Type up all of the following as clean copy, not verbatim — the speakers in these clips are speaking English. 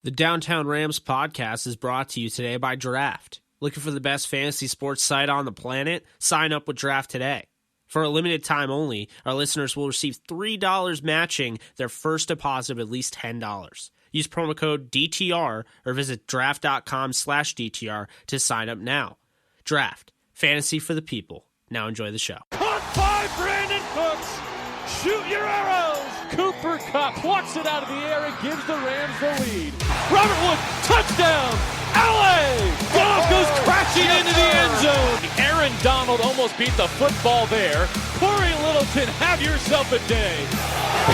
The Downtown Rams podcast is brought to you today by Draft. Looking for the best fantasy sports site on the planet? Sign up with Draft today. For a limited time only, our listeners will receive $3 matching their first deposit of at least $10. Use promo code DTR or visit draft.com/DTR to sign up now. Draft. Fantasy for the people. Now enjoy the show. Caught by Brandon Cooks. Shoot your arrows. Cooper Kupp plucks it out of the air and gives the Rams the lead. Robert Wood, touchdown. LA. Goff goes crashing into the end zone. Aaron Donald almost beat the football there. Corey Littleton, have yourself a day.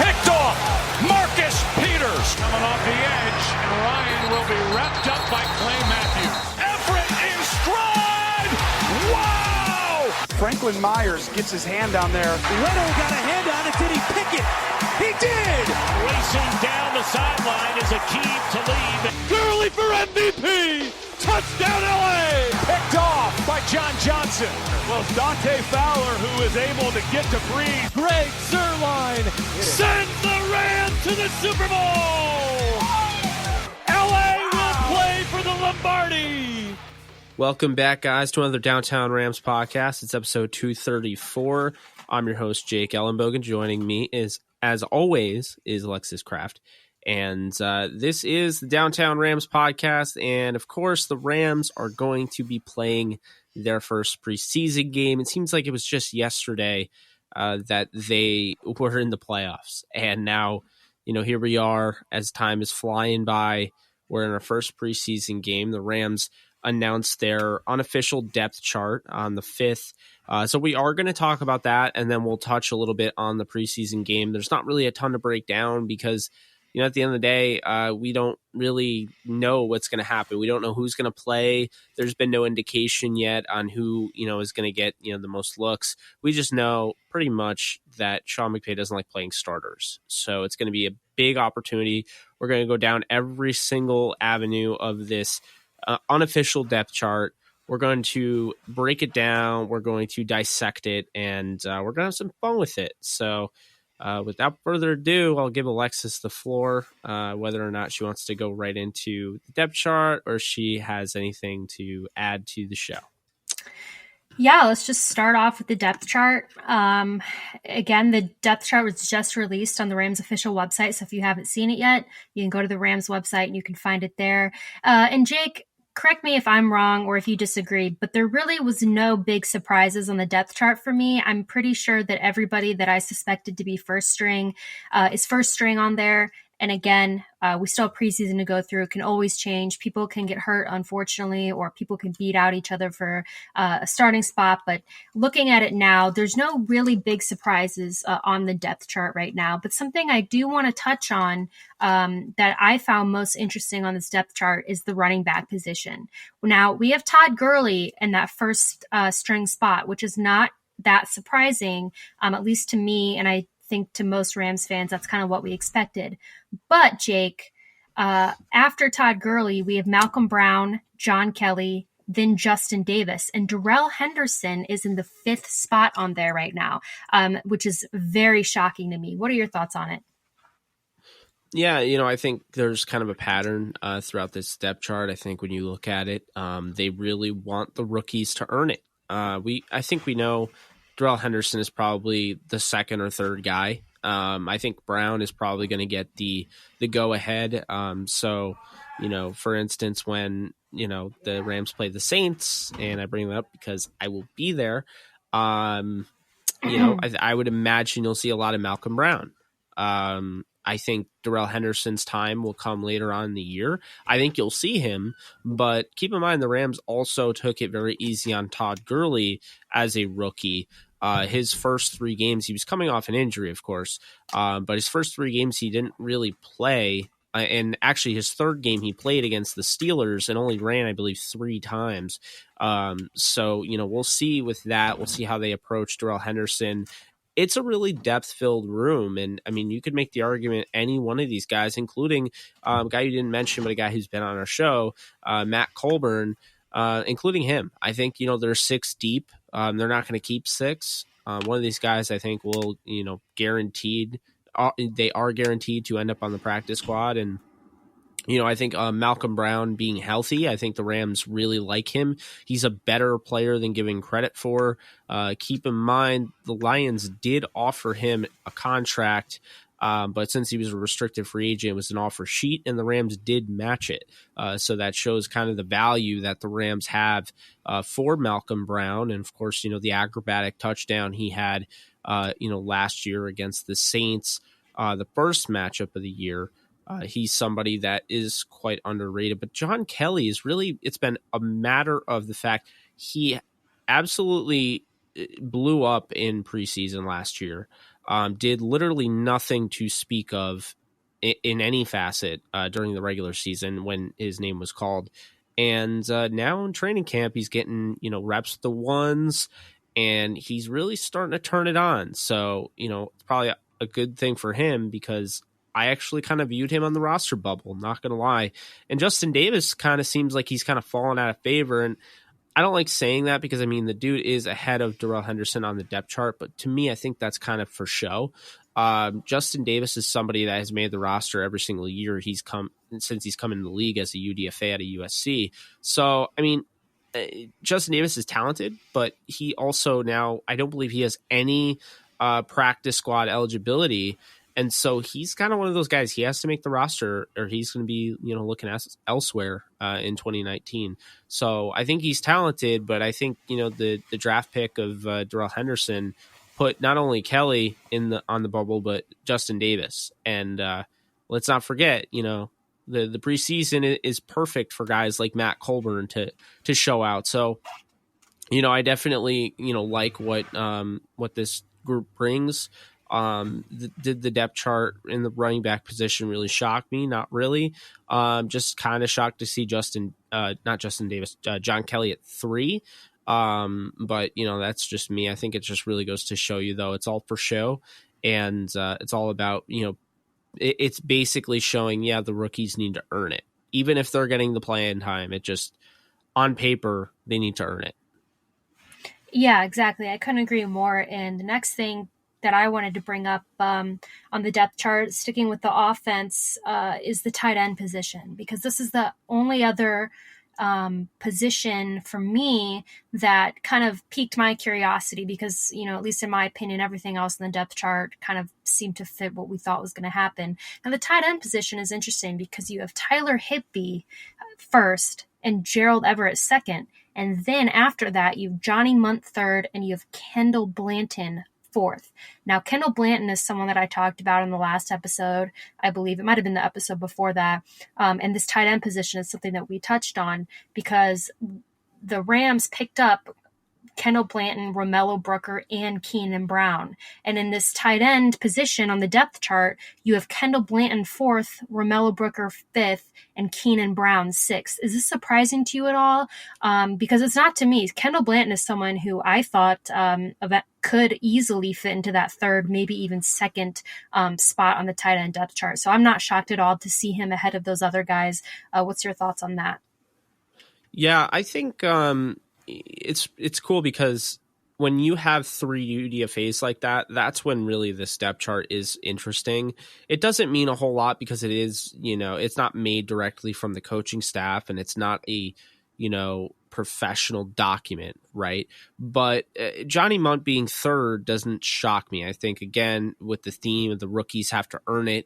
Picked off. Marcus Peters coming off the edge, and Ryan will be wrapped up by Clay Matthews. Everett in stride. Wow! Franklin Myers gets his hand down there. Leno got a hand on it. Did he pick it? He did! Racing down the sideline is a key to lead. Gurley for MVP! Touchdown LA! Picked off by John Johnson. Well, it's Dante Fowler who is able to get to Breeze. Greg Zuerlein sends the Rams to the Super Bowl! LA will play for the Lombardi! Welcome back, guys, to another Downtown Rams podcast. It's episode 234. I'm your host, Jake Ellenbogen. Joining me is, as always, is Alexis Kraft. And this is the Downtown Rams podcast. And, of course, the Rams are going to be playing their first preseason game. It seems like it was just yesterday that they were in the playoffs. And now, here we are as time is flying by. We're in our first preseason game. The Rams announced their unofficial depth chart on the 5th. So we are going to talk about that, and then we'll touch a little bit on the preseason game. There's not really a ton to break down because, at the end of the day, we don't really know what's going to happen. We don't know who's going to play. There's been no indication yet on who, is going to get, the most looks. We just know pretty much that Sean McVay doesn't like playing starters. So it's going to be a big opportunity. We're going to go down every single avenue of this unofficial depth chart. We're going to break it down. We're going to dissect it, and we're going to have some fun with it. So without further ado, I'll give Alexis the floor, whether or not she wants to go right into the depth chart or she has anything to add to the show. Yeah, let's just start off with the depth chart. Again, the depth chart was just released on the Rams official website. So if you haven't seen it yet, you can go to the Rams website and you can find it there. And Jake, correct me if I'm wrong or if you disagree, but there really was no big surprises on the depth chart for me. I'm pretty sure that everybody that I suspected to be first string is first string on there. And again, we still have preseason to go through. It can always change. People can get hurt, unfortunately, or people can beat out each other for a starting spot. But looking at it now, there's no really big surprises on the depth chart right now. But something I do want to touch on that I found most interesting on this depth chart is the running back position. Now, we have Todd Gurley in that first string spot, which is not that surprising, at least to me, and I think to most Rams fans, that's kind of what we expected. But Jake, after Todd Gurley, we have Malcolm Brown, John Kelly, then Justin Davis, and Darrell Henderson is in the 5th spot on there right now, which is very shocking to me. What are your thoughts on it? Yeah, I think there's kind of a pattern throughout this depth chart. I think when you look at it, they really want the rookies to earn it. I think we know Darrell Henderson is probably the second or third guy. I think Brown is probably going to get the go ahead. So, for instance, when, the Rams play the Saints, and I bring that up because I will be there, I would imagine you'll see a lot of Malcolm Brown. I think Darrell Henderson's time will come later on in the year. I think you'll see him, but keep in mind the Rams also took it very easy on Todd Gurley as a rookie. His first 3 games, he was coming off an injury, of course, but his first 3 games he didn't really play. And actually his 3rd game he played against the Steelers and only ran, I believe, 3 times. So, we'll see with that. We'll see how they approach Darrell Henderson. It's a really depth-filled room, and, you could make the argument any one of these guys, including a guy you didn't mention, but a guy who's been on our show, Matt Colburn, including him. I think, they're 6 deep. They're not going to keep 6. One of these guys, I think, will, they are guaranteed to end up on the practice squad, and I think Malcolm Brown being healthy, I think the Rams really like him. He's a better player than giving credit for. Keep in mind, the Lions did offer him a contract, but since he was a restricted free agent, it was an offer sheet, and the Rams did match it. So that shows kind of the value that the Rams have for Malcolm Brown. And, of course, the acrobatic touchdown he had, last year against the Saints, the first matchup of the year. He's somebody that is quite underrated. But John Kelly is really, it's been a matter of the fact he absolutely blew up in preseason last year, did literally nothing to speak of in any facet during the regular season when his name was called. And now in training camp, he's getting, reps with the ones, and he's really starting to turn it on. So, it's probably a good thing for him, because I actually kind of viewed him on the roster bubble, not going to lie. And Justin Davis kind of seems like he's kind of fallen out of favor. And I don't like saying that because, the dude is ahead of Darrell Henderson on the depth chart. But to me, I think that's kind of for show. Justin Davis is somebody that has made the roster every single year since he's come into the league as a UDFA at a USC. So, Justin Davis is talented, but he also now, I don't believe he has any practice squad eligibility. And so he's kind of one of those guys. He has to make the roster, or he's going to be, looking elsewhere in 2019. So I think he's talented, but I think the draft pick of Darrell Henderson put not only Kelly on the bubble, but Justin Davis. And let's not forget, the preseason is perfect for guys like Matt Colburn to show out. So I definitely like what this group brings. Did the depth chart in the running back position really shock me? Not really. Just kind of shocked to see not Justin Davis, John Kelly at 3. But that's just me. I think it just really goes to show you, though, it's all for show, and it's all about, it's basically showing, the rookies need to earn it. Even if they're getting the playing time, it just, on paper, they need to earn it. Yeah, exactly. I couldn't agree more. And the next thing that I wanted to bring up on the depth chart, sticking with the offense, is the tight end position, because this is the only other position for me that kind of piqued my curiosity, because, at least in my opinion, everything else in the depth chart kind of seemed to fit what we thought was going to happen. And the tight end position is interesting because you have Tyler Higbee first and Gerald Everett second. And then after that, you have Johnny Munt third, and you have Kendall Blanton fourth. Now, Kendall Blanton is someone that I talked about in the last episode. I believe it might have been the episode before that. And this tight end position is something that we touched on, because the Rams picked up Kendall Blanton, Romello Brooker, and Keenan Brown. And in this tight end position on the depth chart, you have Kendall Blanton 4th, Romello Brooker 5th, and Keenan Brown 6th. Is this surprising to you at all? Because it's not to me. Kendall Blanton is someone who I thought could easily fit into that third, maybe even second spot on the tight end depth chart. So I'm not shocked at all to see him ahead of those other guys. What's your thoughts on that? Yeah, I think it's cool, because when you have 3 UDFAs like that, that's when really the depth chart is interesting. It doesn't mean a whole lot, because it is, it's not made directly from the coaching staff, and it's not a, professional document, right? But Johnny Munt being 3rd doesn't shock me. I think, again, with the theme of the rookies have to earn it,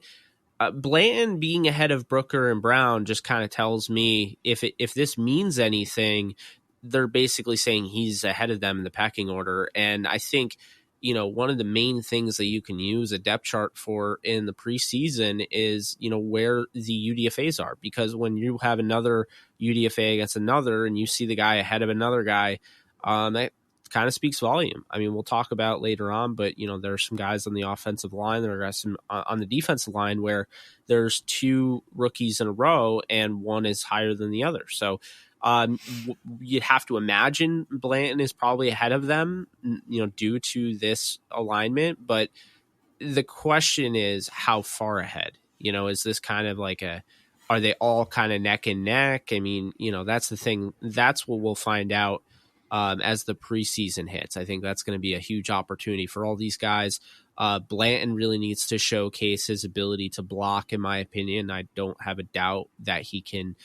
Blanton being ahead of Brooker and Brown just kind of tells me, if this means anything, they're basically saying he's ahead of them in the pecking order. And I think, one of the main things that you can use a depth chart for in the preseason is, where the UDFAs are. Because when you have another UDFA against another, and you see the guy ahead of another guy, that kind of speaks volume. We'll talk about later on, but, there are some guys on the offensive line, there are some on the defensive line where there's 2 rookies in a row and one is higher than the other. So, you'd have to imagine Blanton is probably ahead of them, due to this alignment. But the question is, how far ahead? Is this kind of like are they all kind of neck and neck? That's the thing. That's what we'll find out as the preseason hits. I think that's going to be a huge opportunity for all these guys. Blanton really needs to showcase his ability to block, in my opinion. I don't have a doubt that he can,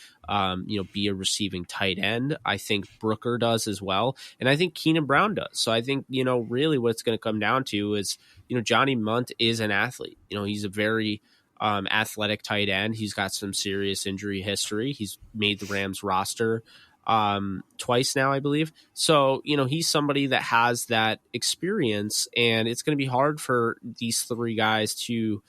be a receiving tight end. I think Brooker does as well. And I think Keenan Brown does. So I think, really what it's going to come down to is, Johnny Munt is an athlete. He's a very athletic tight end. He's got some serious injury history. He's made the Rams roster twice now, I believe. So, he's somebody that has that experience, and it's going to be hard for these three guys to,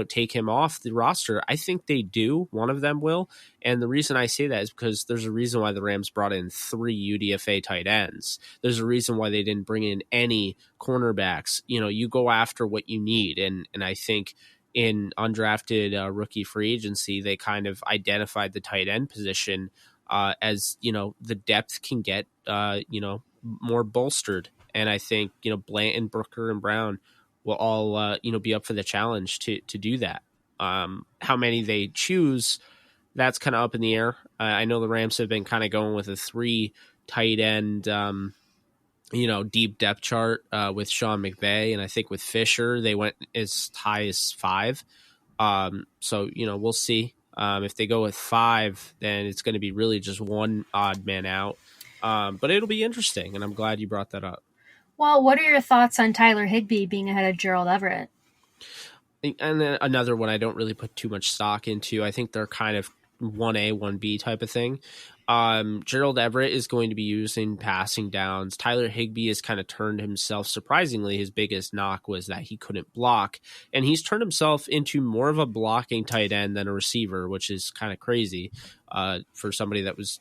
take him off the roster. I think they do. One of them will. And the reason I say that is because there's a reason why the Rams brought in 3 UDFA tight ends. There's a reason why they didn't bring in any cornerbacks. You go after what you need. And I think in undrafted rookie free agency, they kind of identified the tight end position as the depth can get more bolstered. And I think Blanton, Brooker, and Brown will all be up for the challenge to do that. How many they choose, that's kind of up in the air. I know the Rams have been kind of going with a 3 tight end deep depth chart with Sean McVay, and I think with Fisher they went as high as 5. So we'll see. If they go with 5, then it's going to be really just one odd man out. But it'll be interesting, and I'm glad you brought that up. Well, what are your thoughts on Tyler Higbee being ahead of Gerald Everett? And then another one I don't really put too much stock into. I think they're kind of 1A, 1B type of thing. Gerald Everett is going to be using passing downs. Tyler Higbee has kind of turned himself, surprisingly, his biggest knock was that he couldn't block. And he's turned himself into more of a blocking tight end than a receiver, which is kind of crazy for somebody that was,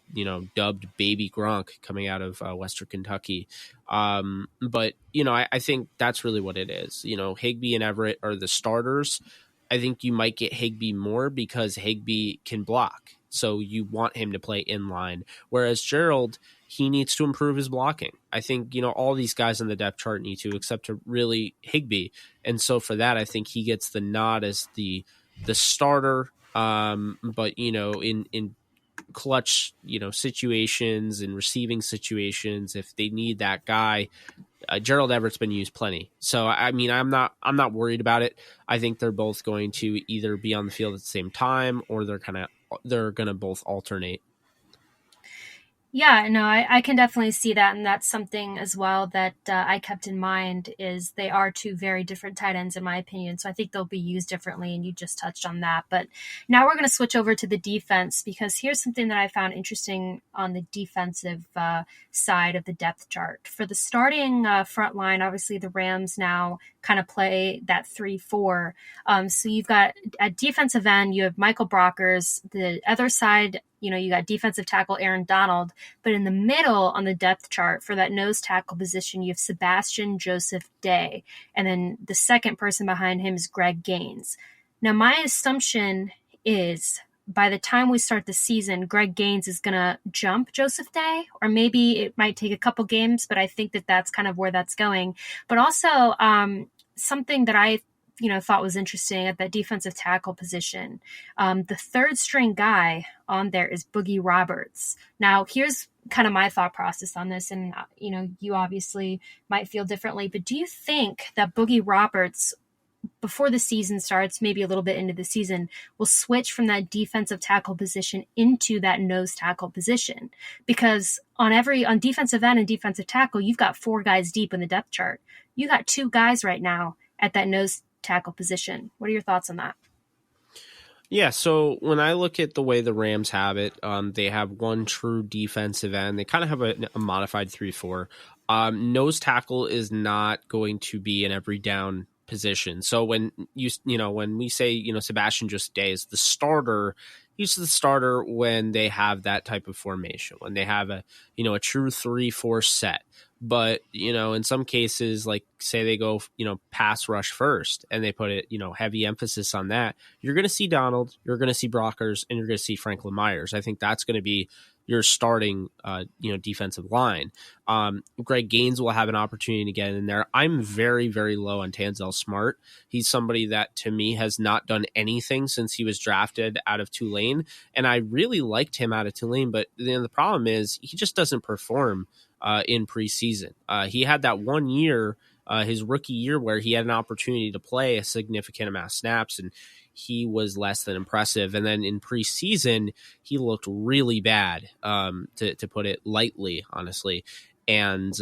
dubbed Baby Gronk coming out of Western Kentucky. But I think that's really what it is. Higbee and Everett are the starters. I think you might get Higbee more because Higbee can block. So you want him to play in line. Whereas Gerald, he needs to improve his blocking. I think, all these guys on the depth chart need to, except to really Higbee. And so for that, I think he gets the nod as the starter. But, in clutch, situations and receiving situations, if they need that guy, Gerald Everett's been used plenty. So, I mean, I'm not worried about it. I think they're both going to either be on the field at the same time, or they're going to both alternate. Yeah, no, I can definitely see that. And that's something as well that I kept in mind is they are 2 very different tight ends, in my opinion. So I think they'll be used differently. And you just touched on that. But now we're going to switch over to the defense, because here's something that I found interesting on the defensive side of the depth chart. For the starting front line, obviously the Rams now kind of play that 3-4. So you've got at defensive end, you have Michael Brockers. The other side, you got defensive tackle Aaron Donald, but in the middle on the depth chart for that nose tackle position, you have Sebastian Joseph Day. And then the second person behind him is Greg Gaines. Now, my assumption is by the time we start the season, Greg Gaines is going to jump Joseph Day, or maybe it might take a couple games, but I think that that's kind of where that's going. But also something that I thought was interesting at that defensive tackle position. The third string guy on there is Boogie Roberts. Now, here's kind of my thought process on this. And, you obviously might feel differently, but do you think that Boogie Roberts, before the season starts, maybe a little bit into the season, will switch from that defensive tackle position into that nose tackle position? Because on defensive end and defensive tackle, you've got 4 guys deep in the depth chart. You got 2 guys right now at that nose tackle position. What are your thoughts on that? Yeah, so when I look at the way the Rams have it, they have 1 true defensive end. They kind of have a modified 3-4. Nose tackle is not going to be an every down position. So when when we say Sebastian Joseph Day is the starter, he's the starter when they have that type of formation, when they have a true 3-4 set. But, in some cases, like say they go, pass rush first and they put it, heavy emphasis on that, you're going to see Donald, you're going to see Brockers, and you're going to see Franklin Myers. I think that's going to be your starting, defensive line. Greg Gaines will have an opportunity to get in there. I'm very, very low on Tanzel Smart. He's somebody that to me has not done anything since he was drafted out of Tulane. And I really liked him out of Tulane, but the problem is he just doesn't perform in preseason. He had that 1 year, his rookie year, where he had an opportunity to play a significant amount of snaps, and he was less than impressive. And then in preseason, he looked really bad, to put it lightly, honestly. And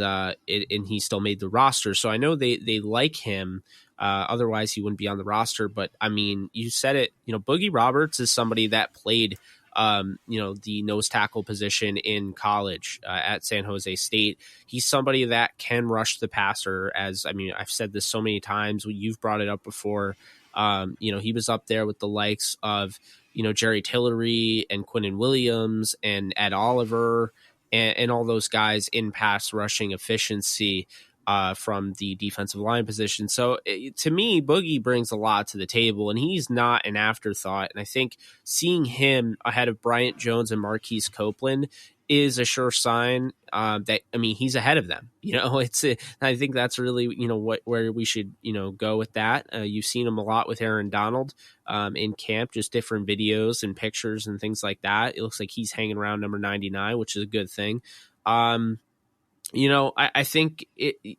he still made the roster. So I know they like him. Otherwise, he wouldn't be on the roster. But I mean, you said it. Boogie Roberts is somebody that played the nose tackle position in college at San Jose State. He's somebody that can rush the passer. I've said this so many times. You've brought it up before. He was up there with the likes of, Jerry Tillery and Quinnen Williams and Ed Oliver and all those guys in pass rushing efficiency from the defensive line position. So to me, Boogie brings a lot to the table, and he's not an afterthought. And I think seeing him ahead of Bryant Jones and Marquise Copeland is a sure sign that, he's ahead of them. I think that's really, where we should, go with that. You've seen him a lot with Aaron Donald in camp, just different videos and pictures and things like that. It looks like he's hanging around number 99, which is a good thing. I think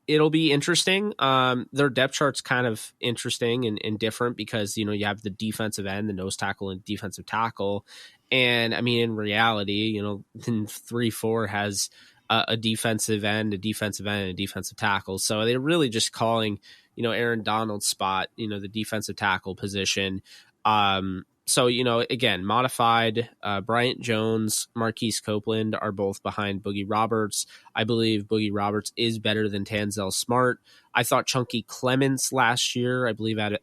it'll be interesting. Their depth chart's kind of interesting and different because, you have the defensive end, the nose tackle and defensive tackle. And in reality, 3-4 has a defensive end, a defensive end, and a defensive tackle. So they're really just calling, Aaron Donald's spot, the defensive tackle position. So, again, modified, Bryant Jones, Marquise Copeland are both behind Boogie Roberts. I believe Boogie Roberts is better than Tanzel Smart. I thought Chunky Clements last year, I believe out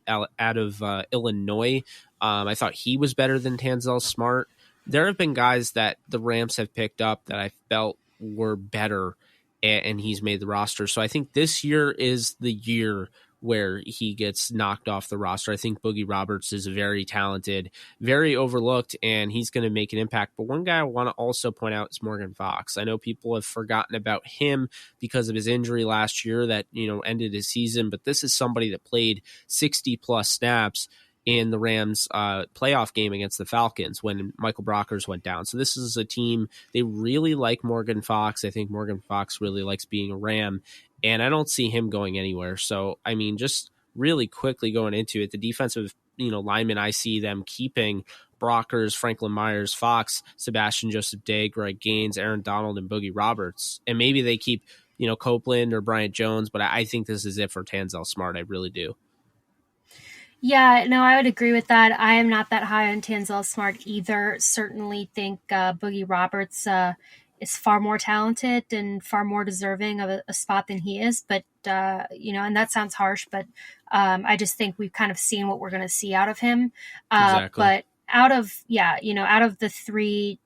of Illinois, I thought he was better than Tanzel Smart. There have been guys that the Rams have picked up that I felt were better, and he's made the roster. So I think this year is the year where he gets knocked off the roster. I think Boogie Roberts is very talented, very overlooked, and he's going to make an impact. But one guy I want to also point out is Morgan Fox. I know people have forgotten about him because of his injury last year that, ended his season, but this is somebody that played 60-plus snaps in the Rams playoff game against the Falcons when Michael Brockers went down. So this is a team, they really like Morgan Fox. I think Morgan Fox really likes being a Ram, and I don't see him going anywhere. So, just really quickly going into it, the defensive, linemen, I see them keeping Brockers, Franklin Myers, Fox, Sebastian Joseph Day, Greg Gaines, Aaron Donald, and Boogie Roberts. And maybe they keep, Copeland or Bryant Jones, but I think this is it for Tanzel Smart. I really do. Yeah, no, I would agree with that. I am not that high on Tanzel Smart either. Certainly think Boogie Roberts is far more talented and far more deserving of a spot than he is. But, and that sounds harsh, but I just think we've kind of seen what we're going to see out of him. Exactly. But out of the three,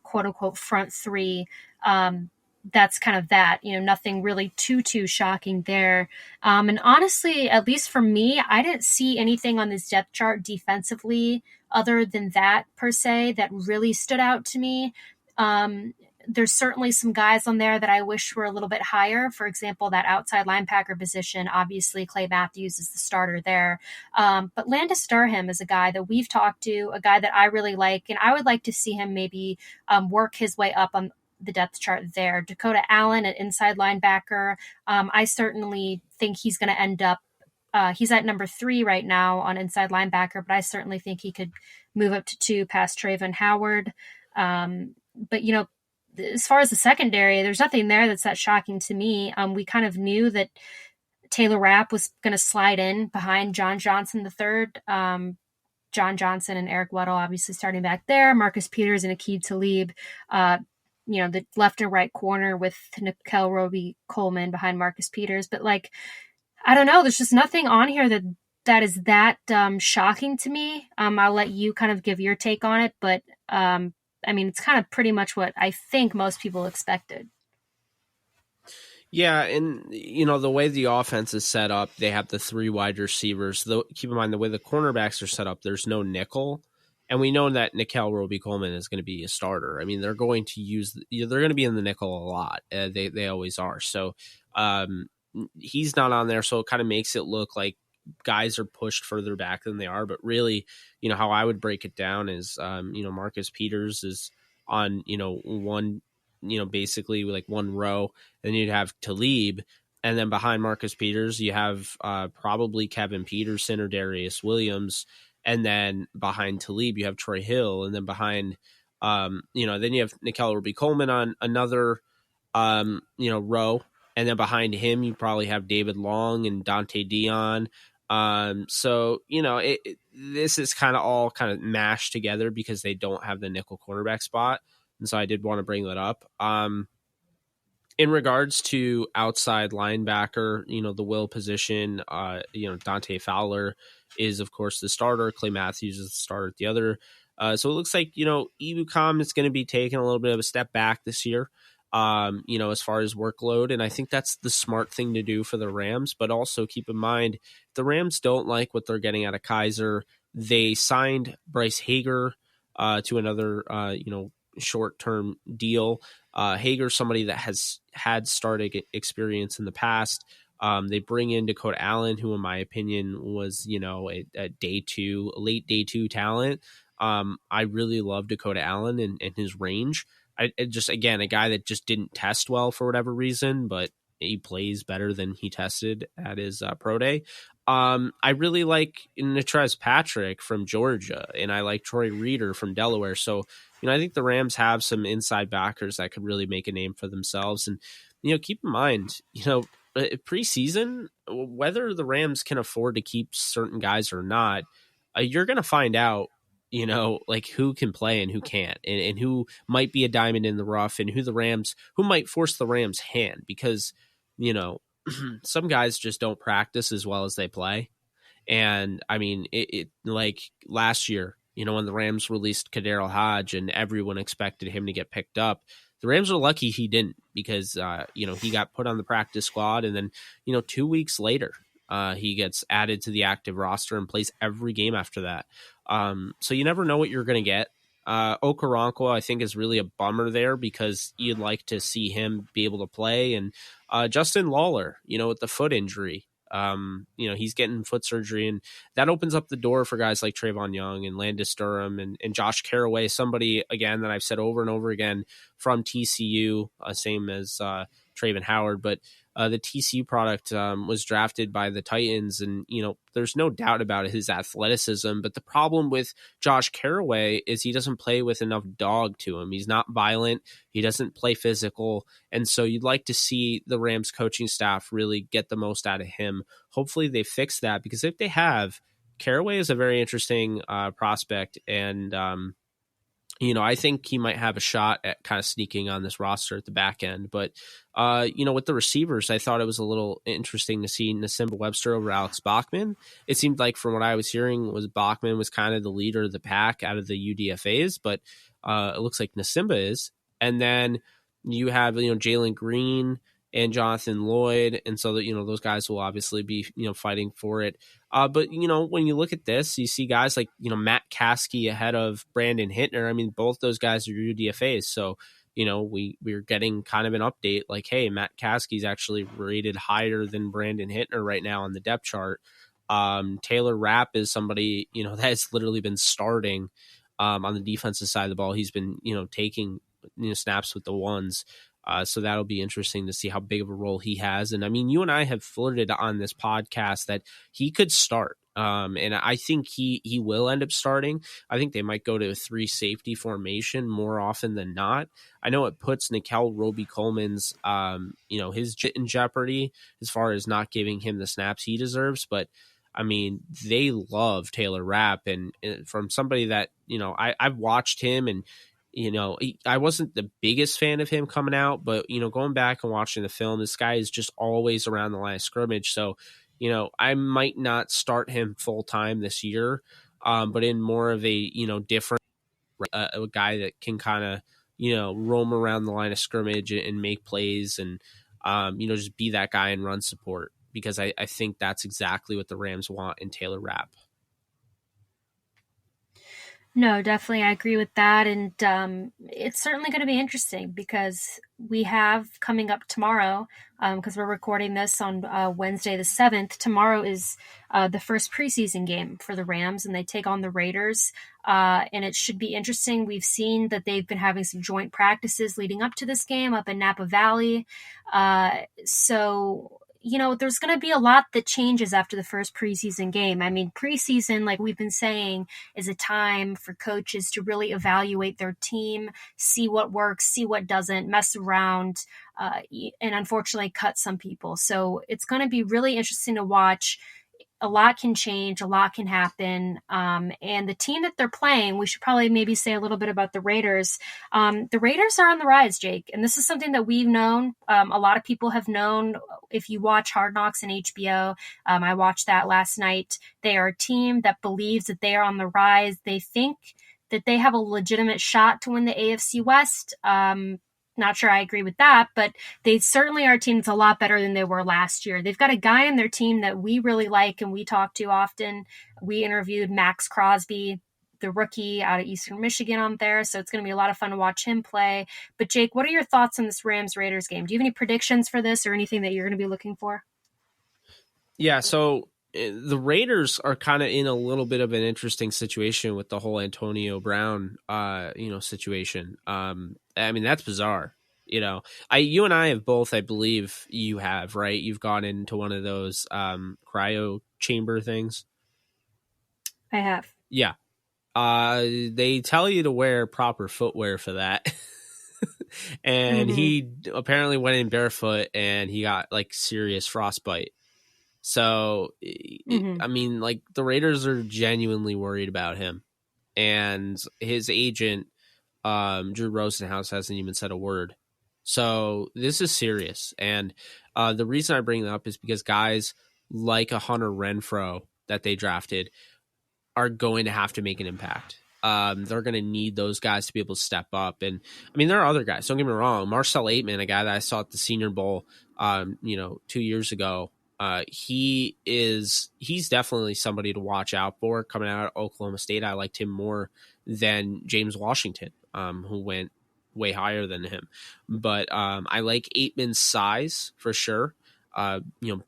quote unquote front three, that's kind of that, nothing really too shocking there. And honestly, at least for me, I didn't see anything on this depth chart defensively other than that per se that really stood out to me. There's certainly some guys on there that I wish were a little bit higher. For example, that outside linebacker position, obviously Clay Matthews is the starter there. But Landis Durham is a guy that we've talked to, a guy that I really like, and I would like to see him maybe work his way up on the depth chart there. Dakota Allen, an inside linebacker. I certainly think he's going to end up, he's at number 3 right now on inside linebacker, but I certainly think he could move up to 2 past Trayvon Howard. But, as far as the secondary, there's nothing there that's that shocking to me. We kind of knew that Taylor Rapp was going to slide in behind John Johnson III. John Johnson and Eric Weddle obviously starting back there. Marcus Peters and Aqib Talib, the left and right corner with Nickel Roby Coleman behind Marcus Peters. But I don't know, there's just nothing on here that is that shocking to me. I'll let you kind of give your take on it, but it's kind of pretty much what I think most people expected. Yeah, and the way the offense is set up, they have the 3 wide receivers. Though keep in mind the way the cornerbacks are set up, there's no nickel. And we know that Nickel Roby Coleman is going to be a starter. They're going to be in the nickel a lot. They always are. So he's not on there. So it kind of makes it look like guys are pushed further back than they are. But really, how I would break it down is, Marcus Peters is on, one basically like one row. Then you'd have Talib. And then behind Marcus Peters, you have probably Kevin Peterson or Darius Williams. And then behind Talib, you have Troy Hill. And then behind, then you have Nickeil Roby-Coleman on another, row. And then behind him, you probably have David Long and Dante Dion. So, this is kind of all kind of mashed together because they don't have the nickel cornerback spot. And so I did want to bring that up. In regards to outside linebacker, the will position, Dante Fowler is, of course, the starter. Clay Matthews is the starter at the other. So it looks like, Ebukam is going to be taking a little bit of a step back this year, as far as workload. And I think that's the smart thing to do for the Rams. But also keep in mind, the Rams don't like what they're getting out of Kaiser. They signed Bryce Hager to another, short-term deal. Hager, somebody that has had starting experience in the past. They bring in Dakota Allen, who in my opinion was, a late day two talent. I really love Dakota Allen and his range. I just, again, a guy that just didn't test well for whatever reason, but he plays better than he tested at his pro day. I really like Natrez Patrick from Georgia, and I like Troy Reeder from Delaware. So, I think the Rams have some inside backers that could really make a name for themselves. And, keep in mind, preseason, whether the Rams can afford to keep certain guys or not, you're going to find out, like who can play and who can't, and who might be a diamond in the rough, and who might force the Rams' hand, because, some guys just don't practice as well as they play. And I mean, it like last year, when the Rams released Kaderil Hodge and everyone expected him to get picked up, the Rams are lucky he didn't, because, he got put on the practice squad. And then, 2 weeks later, he gets added to the active roster and plays every game after that. So you never know what you're going to get. Okoronkwo, I think, is really a bummer there, because you'd like to see him be able to play. And Justin Lawler, with the foot injury, he's getting foot surgery, and that opens up the door for guys like Trayvon Young and Landis Durham and Josh Caraway, somebody, again, that I've said over and over again from TCU, same as Traven Howard, but the TCU product was drafted by the Titans, and there's no doubt about his athleticism. But the problem with Josh Caraway is he doesn't play with enough dog to him. He's not violent. He doesn't play physical, and so you'd like to see the Rams coaching staff really get the most out of him. Hopefully, they fix that, because if they have, Caraway is a very interesting prospect, and I think he might have a shot at kind of sneaking on this roster at the back end. But, with the receivers, I thought it was a little interesting to see Nasimba Webster over Alex Bachman. It seemed like, from what I was hearing, was Bachman was kind of the leader of the pack out of the UDFAs, but it looks like Nasimba is. And then you have, Jalen Green and Jonathan Lloyd. And so that, those guys will obviously be, fighting for it. But, when you look at this, you see guys like, Matt Caskey ahead of Brandon Hittner. I mean, both those guys are UDFAs. So, we're getting kind of an update like, hey, Matt Caskey's actually rated higher than Brandon Hittner right now on the depth chart. Taylor Rapp is somebody, that has literally been starting on the defensive side of the ball. He's been, taking snaps with the ones. So that'll be interesting to see how big of a role he has. And I mean, you and I have flirted on this podcast that he could start. And I think he will end up starting. I think they might go to a 3 safety formation more often than not. I know it puts Nickeil Roby-Coleman's, his in jeopardy as far as not giving him the snaps he deserves. But I mean, they love Taylor Rapp, and from somebody that, I've watched him, and I wasn't the biggest fan of him coming out, but, going back and watching the film, this guy is just always around the line of scrimmage. So, I might not start him full time this year, but in more of a, different a guy that can kind of, roam around the line of scrimmage and make plays and, just be that guy and run support, because I think that's exactly what the Rams want in Taylor Rapp. No, definitely. I agree with that. And it's certainly going to be interesting because we have coming up tomorrow, because we're recording this on Wednesday the 7th. Tomorrow is the first preseason game for the Rams, and they take on the Raiders. And it should be interesting. We've seen that they've been having some joint practices leading up to this game up in Napa Valley. So there's going to be a lot that changes after the first preseason game. I mean, preseason, like we've been saying, is a time for coaches to really evaluate their team, see what works, see what doesn't, mess around, and unfortunately cut some people. So it's going to be really interesting to watch. A lot can change, a lot can happen. And the team that they're playing, we should probably maybe say a little bit about the Raiders. The Raiders are on the rise, Jake. And this is something that we've known. A lot of people have known. If you watch Hard Knocks and HBO, I watched that last night. They are a team that believes that they are on the rise. They think that they have a legitimate shot to win the AFC West. Not sure I agree with that, but they certainly are a team that's a lot better than they were last year. They've got a guy in their team that we really like and we talk to often. We interviewed Max Crosby, the rookie out of Eastern Michigan, on there, so it's going to be a lot of fun to watch him play. But Jake, what are your thoughts on this Rams-Raiders game? Do you have any predictions for this or anything that you're going to be looking for? Yeah, so the Raiders are kind of in a little bit of an interesting situation with the whole Antonio Brown, situation. I mean, that's bizarre. You and I have both, I believe you have, right? You've gone into one of those cryo chamber things. I have. Yeah. They tell you to wear proper footwear for that. And he apparently went in barefoot and he got like serious frostbite. So, I mean, like the Raiders are genuinely worried about him, and his agent, Drew Rosenhaus, hasn't even said a word. So this is serious. And the reason I bring it up is because guys like a Hunter Renfrow that they drafted are going to have to make an impact. They're going to need those guys to be able to step up. And I mean, there are other guys, don't get me wrong. Marcel Aitman, a guy that I saw at the Senior Bowl, 2 years ago, he's definitely somebody to watch out for coming out of Oklahoma State. I liked him more than James Washington, who went way higher than him. But I like Aitman's size for sure.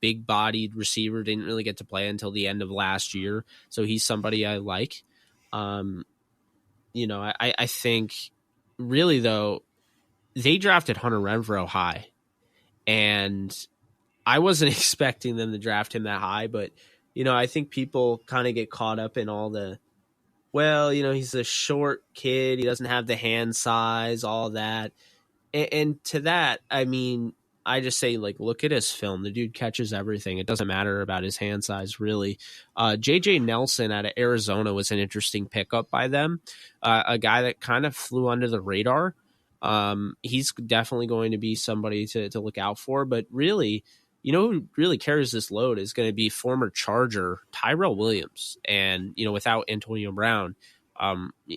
Big bodied receiver, didn't really get to play until the end of last year. So he's somebody I like. I think really though, they drafted Hunter Renfrow high, and I wasn't expecting them to draft him that high, but, I think people kind of get caught up in all the, he's a short kid. He doesn't have the hand size, all that. And to that, I mean, I just say, like, look at his film. The dude catches everything. It doesn't matter about his hand size, really. J.J. Nelson out of Arizona was an interesting pickup by them, a guy that kind of flew under the radar. He's definitely going to be somebody to look out for, but really, who really carries this load is going to be former Charger Tyrell Williams. And, without Antonio Brown,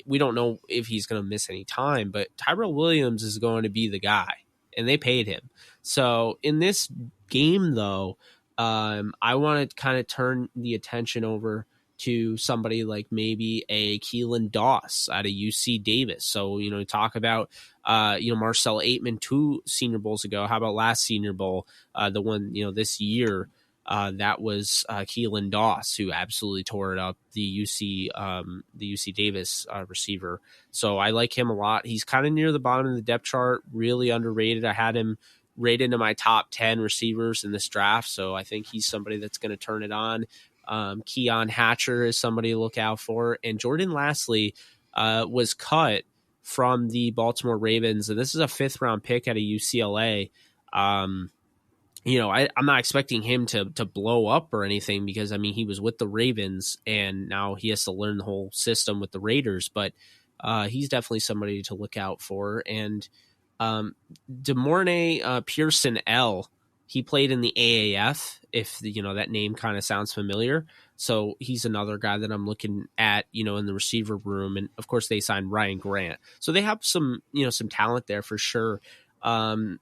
we don't know if he's going to miss any time, but Tyrell Williams is going to be the guy, and they paid him. So in this game, though, I want to kind of turn the attention over to somebody like maybe a Keelan Doss out of UC Davis. So, talk about, Marcel Aitman 2 Senior Bowls ago. How about last Senior Bowl? The one, this year, that was Keelan Doss, who absolutely tore it up, the UC Davis receiver. So I like him a lot. He's kind of near the bottom of the depth chart, really underrated. I had him rated into my top 10 receivers in this draft. So I think he's somebody that's going to turn it on. Keon Hatcher is somebody to look out for. And Jordan Lastly was cut from the Baltimore Ravens, and this is a 5th round pick out of UCLA. I'm not expecting him to blow up or anything because, I mean, he was with the Ravens and now he has to learn the whole system with the Raiders, but he's definitely somebody to look out for. And DeMornay Pearson L., he played in the AAF, if that name kind of sounds familiar. So he's another guy that I'm looking at, in the receiver room. And of course they signed Ryan Grant. So they have some talent there for sure. It's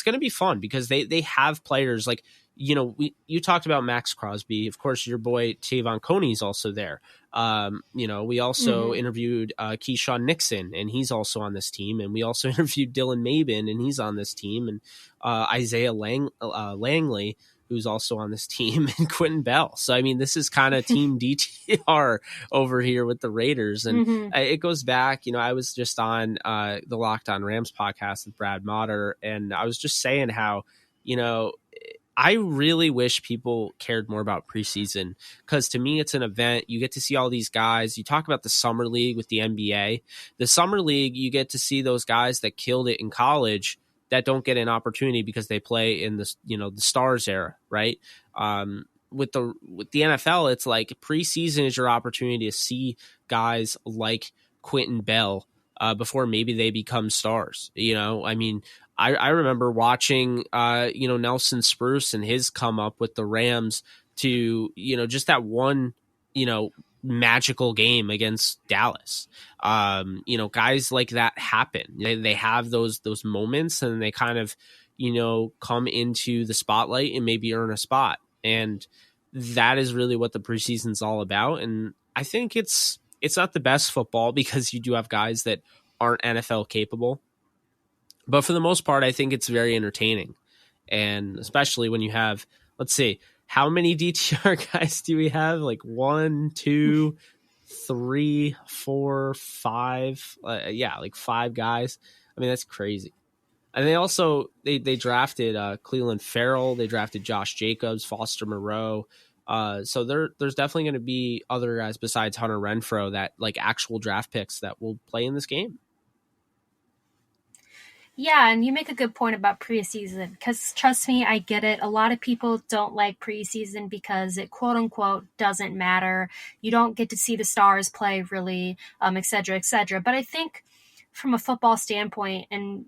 going to be fun because they have players like, you talked about Max Crosby. Of course, your boy Tavon Coney is also there. We also interviewed Keyshawn Nixon, and he's also on this team. And we also interviewed Dylan Mabin, and he's on this team. And Isaiah Langley, who's also on this team, and Quentin Bell. So, I mean, this is kind of team DTR over here with the Raiders. And it goes back, I was just on the Locked On Rams podcast with Brad Motter, and I was just saying how, I really wish people cared more about preseason, because to me, it's an event. You get to see all these guys. You talk about the summer league with the NBA. The summer league, you get to see those guys that killed it in college that don't get an opportunity because they play in the stars era, right? With the NFL, it's like preseason is your opportunity to see guys like Quentin Bell before maybe they become stars. I mean, I remember watching, Nelson Spruce and his come up with the Rams to, just that one, magical game against Dallas. Guys like that happen. They have those moments, and they kind of, come into the spotlight and maybe earn a spot. And that is really what the preseason's all about. And I think it's not the best football, because you do have guys that aren't NFL capable. But for the most part, I think it's very entertaining. And especially when you have, let's see, how many DTR guys do we have? Like 1, 2, 3, 4, 5. Like 5 guys. I mean, that's crazy. And they also, they drafted Cleveland Farrell. They drafted Josh Jacobs, Foster Moreau. So there's definitely going to be other guys besides Hunter Renfrow that like actual draft picks that will play in this game. Yeah, and you make a good point about preseason, because trust me, I get it. A lot of people don't like preseason because it quote unquote doesn't matter. You don't get to see the stars play really, et cetera, et cetera. But I think from a football standpoint, and,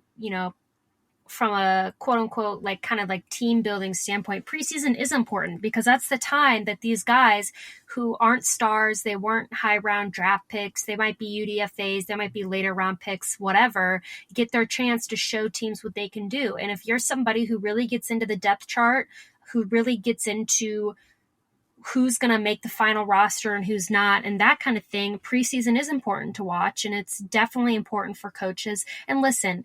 from a quote unquote, like kind of like team building standpoint, preseason is important, because that's the time that these guys who aren't stars, they weren't high round draft picks, they might be UDFAs, they might be later round picks, whatever, get their chance to show teams what they can do. And if you're somebody who really gets into the depth chart, who really gets into who's going to make the final roster and who's not, and that kind of thing, preseason is important to watch. And it's definitely important for coaches. And listen,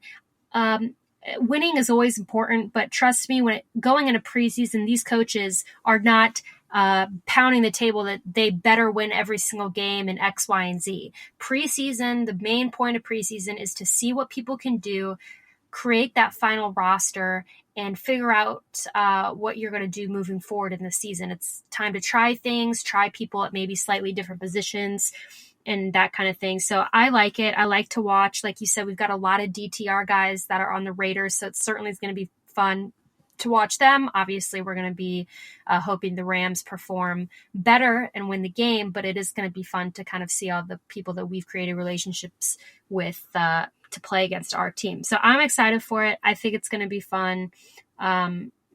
winning is always important, but trust me, going into preseason, these coaches are not pounding the table that they better win every single game in X, Y, and Z. Preseason, the main point of preseason is to see what people can do, create that final roster, and figure out what you're going to do moving forward in the season. It's time to try things, try people at maybe slightly different positions, and that kind of thing. So I like it. I like to watch. Like you said, we've got a lot of DTR guys that are on the Raiders, so it certainly is going to be fun to watch them. Obviously, we're going to be hoping the Rams perform better and win the game, but it is going to be fun to kind of see all the people that we've created relationships with to play against our team. So I'm excited for it. I think it's going to be fun.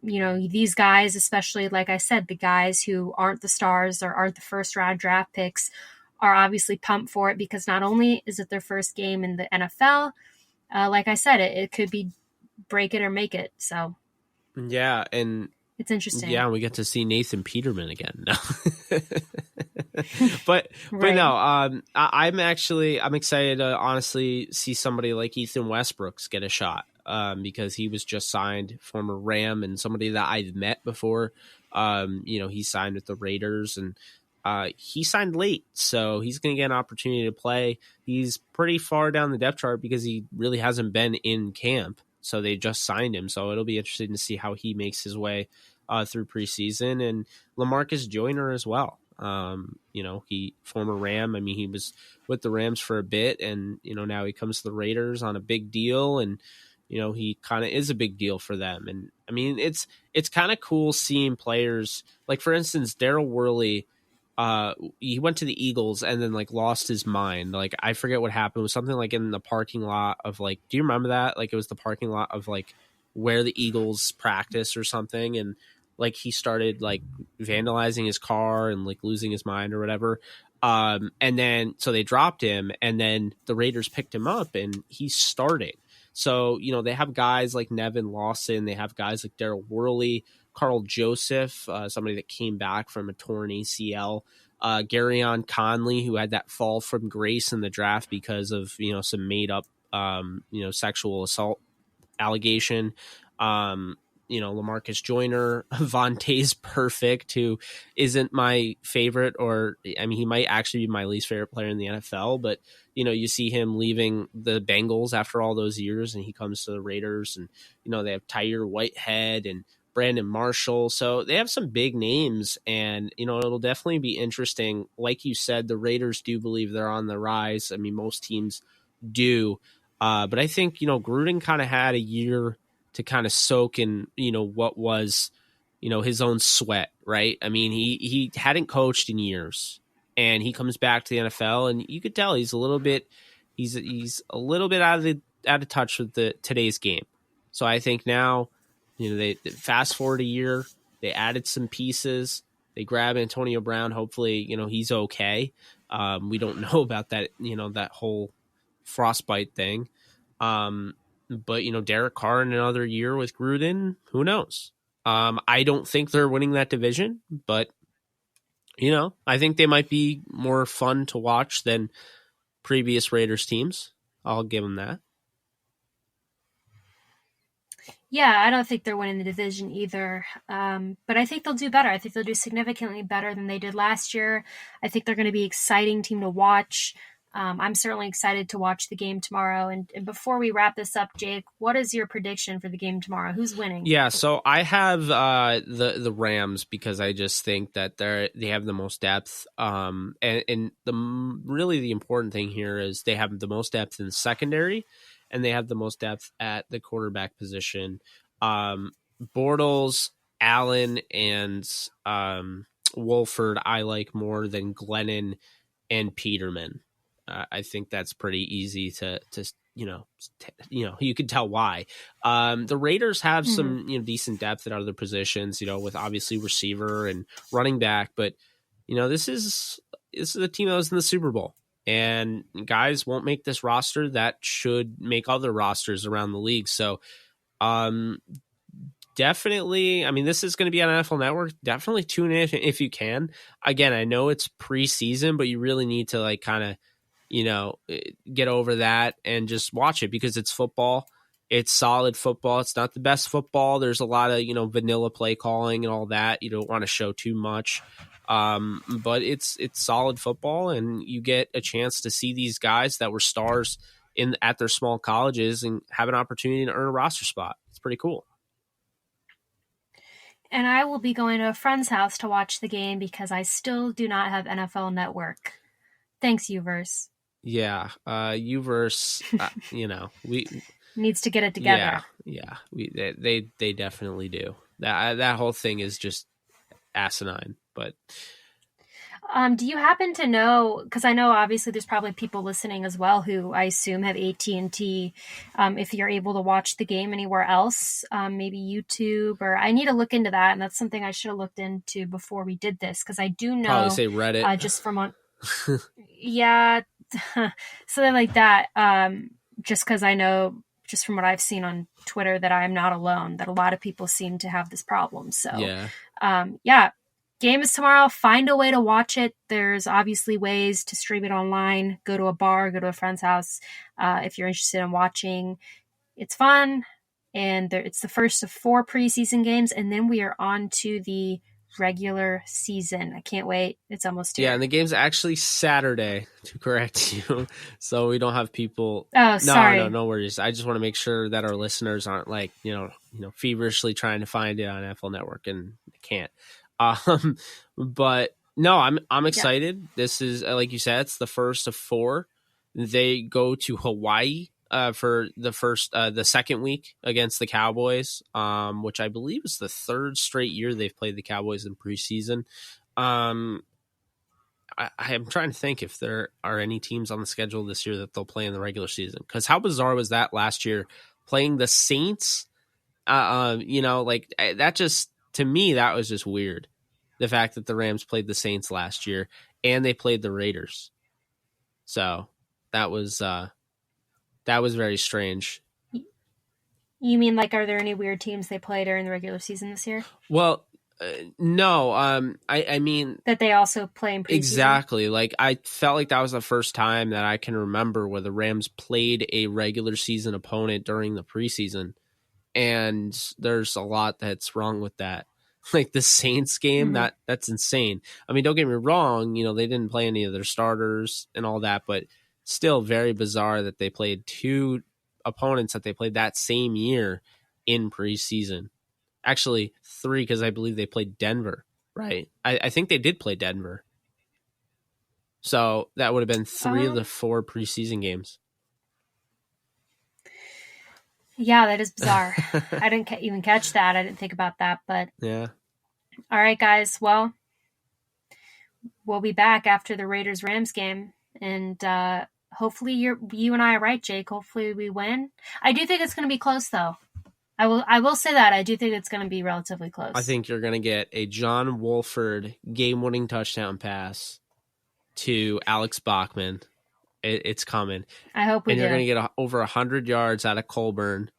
These guys, especially, like I said, the guys who aren't the stars or aren't the first round draft picks, are obviously pumped for it, because not only is it their first game in the NFL, like I said, it could be break it or make it. So yeah, and it's interesting. Yeah, we get to see Nathan Peterman again. No. but Right. no, I'm excited to honestly see somebody like Ethan Westbrooks get a shot, because he was just signed, former Ram, and somebody that I've met before. He signed with the Raiders, and he signed late, so he's going to get an opportunity to play. He's pretty far down the depth chart because he really hasn't been in camp, so they just signed him. So it'll be interesting to see how he makes his way through preseason. And LaMarcus Joyner as well. He former Ram. I mean, he was with the Rams for a bit, and now he comes to the Raiders on a big deal, and he kind of is a big deal for them. And I mean, it's kind of cool seeing players like, for instance, Daryl Worley. He went to the Eagles and then like lost his mind. Like, I forget what happened. It was something like in the parking lot of like, do you remember that? Like, it was the parking lot of like where the Eagles practice or something. And like, he started like vandalizing his car and like losing his mind or whatever. And then, so they dropped him, and then the Raiders picked him up and he's starting. So, they have guys like Nevin Lawson. They have guys like Daryl Worley, Carl Joseph, somebody that came back from a torn ACL. Garyon Conley, who had that fall from grace in the draft because of, some made up, sexual assault allegation. LaMarcus Joyner, Vontaze Perfect, who isn't my favorite, or he might actually be my least favorite player in the NFL, but you see him leaving the Bengals after all those years and he comes to the Raiders, and they have Tyre Whitehead and Brandon Marshall. So they have some big names, and it'll definitely be interesting. Like you said, the Raiders do believe they're on the rise. Most teams do. But I think, Gruden kind of had a year to kind of soak in, what was, his own sweat, right? He hadn't coached in years, and he comes back to the NFL, and you could tell he's a little bit out of touch with today's game. So I think now, they fast forward a year, they added some pieces, they grab Antonio Brown. Hopefully, he's okay. We don't know about that, that whole frostbite thing. But Derek Carr in another year with Gruden, who knows? I don't think they're winning that division, but I think they might be more fun to watch than previous Raiders teams. I'll give them that. Yeah, I don't think they're winning the division either. But I think they'll do better. I think they'll do significantly better than they did last year. I think they're going to be an exciting team to watch. I'm certainly excited to watch the game tomorrow. And before we wrap this up, Jake, what is your prediction for the game tomorrow? Who's winning? Yeah, so I have the Rams, because I just think that they have the most depth. And the important thing here is they have the most depth in the secondary, and they have the most depth at the quarterback position. Bortles, Allen, and Wolford I like more than Glennon and Peterman. I think that's pretty easy to you can tell why. The Raiders have some decent depth at other positions, with obviously receiver and running back, but this is a team that was in the Super Bowl, and guys won't make this roster that should make other rosters around the league. So definitely, this is going to be on NFL Network. Definitely tune in if you can. Again, I know it's preseason, but you really need to kind of get over that and just watch it, because it's football. It's solid football. It's not the best football. There's a lot of, vanilla play calling and all that. You don't want to show too much. But it's solid football, and you get a chance to see these guys that were stars at their small colleges and have an opportunity to earn a roster spot. It's pretty cool. And I will be going to a friend's house to watch the game because I still do not have NFL Network. Thanks, Uverse. Yeah, Uverse, we needs to get it together. Yeah, they definitely do. That whole thing is just asinine. But do you happen to know? Because I know obviously there's probably people listening as well who I assume have AT&T. If you're able to watch the game anywhere else, maybe YouTube, or I need to look into that, and that's something I should have looked into before we did this, because I do know probably say Reddit, just from on. Yeah. Something like that, just because I know, just from what I've seen on Twitter, that I am not alone, that a lot of people seem to have this problem. So, game is tomorrow. Find a way to watch it. There's obviously ways to stream it online. Go to a bar, go to a friend's house if you're interested in watching. It's fun, and it's the first of 4 preseason games, and then we are on to the regular season. I can't wait. It's almost here. Yeah, and the game's actually Saturday, to correct you, so we don't have people. Oh, sorry. No worries. I just want to make sure that our listeners aren't feverishly trying to find it on NFL Network and can't. But no, I'm excited. Yeah. This is, like you said, it's the first of 4. They go to Hawaii for the second week against the Cowboys, which I believe is the 3rd straight year they've played the Cowboys in preseason. I am trying to think if there are any teams on the schedule this year that they'll play in the regular season, because how bizarre was that last year, playing the Saints? That just, to me, that was just weird. The fact that the Rams played the Saints last year and they played the Raiders. So that was very strange. You mean like, are there any weird teams they play during the regular season this year? Well, no. I mean that they also play in preseason. Exactly. Like I felt like that was the first time that I can remember where the Rams played a regular season opponent during the preseason, and there's a lot that's wrong with that. Like the Saints game, that's insane. I mean, don't get me wrong. They didn't play any of their starters and all that, but still very bizarre that they played two opponents that they played that same year in preseason. Actually, three, because I believe they played Denver, right? I think they did play Denver. So that would have been three of the four preseason games. Yeah, that is bizarre. I didn't even catch that. I didn't think about that, but yeah. All right, guys. Well, we'll be back after the Raiders-Rams game, and hopefully you and I are right, Jake. Hopefully we win. I do think it's going to be close, though. I will say that. I do think it's going to be relatively close. I think you're going to get a John Wolford game-winning touchdown pass to Alex Bachman. It's coming. I hope we do. And you're going to get over 100 yards out of Colburn.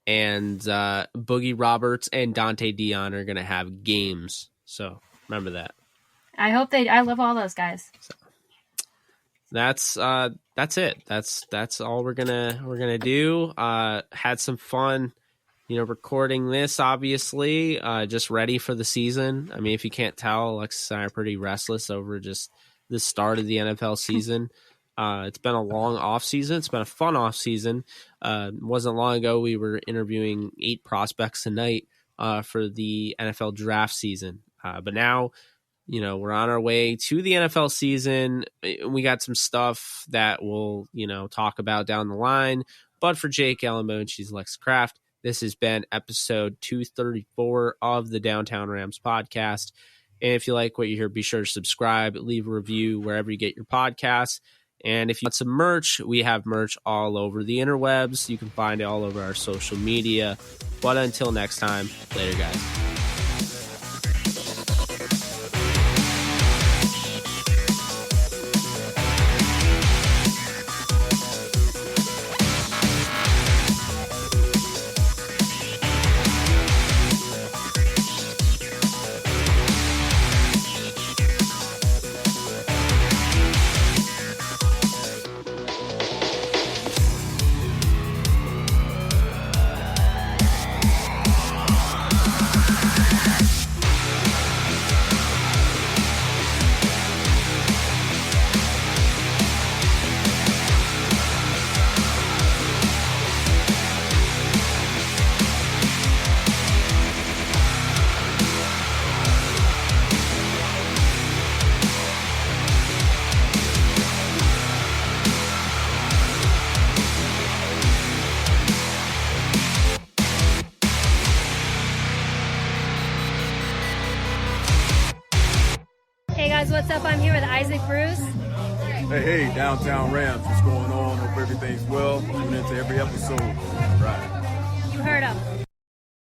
And Boogie Roberts and Dante Dion are going to have games. So remember that. I love all those guys. So, that's it. That's all we're gonna do. Had some fun, recording this. Obviously, just ready for the season. I mean, if you can't tell, Alexis and I are pretty restless over just the start of the NFL season. It's been a long off season. It's been a fun off season. Wasn't long ago we were interviewing 8 prospects a night for the NFL draft season. But now, we're on our way to the NFL season. We got some stuff that we'll, talk about down the line. But for Jake Ellenbogen, she's Lex Craft. This has been episode 234 of the Downtown Rams podcast. And if you like what you hear, be sure to subscribe, leave a review wherever you get your podcasts. And if you want some merch, we have merch all over the interwebs. You can find it all over our social media. But until next time, later, guys. What's up? I'm here with Isaac Bruce. Hey, Downtown Rams. What's going on? Hope everything's well. Tuning into every episode. Right. You heard him.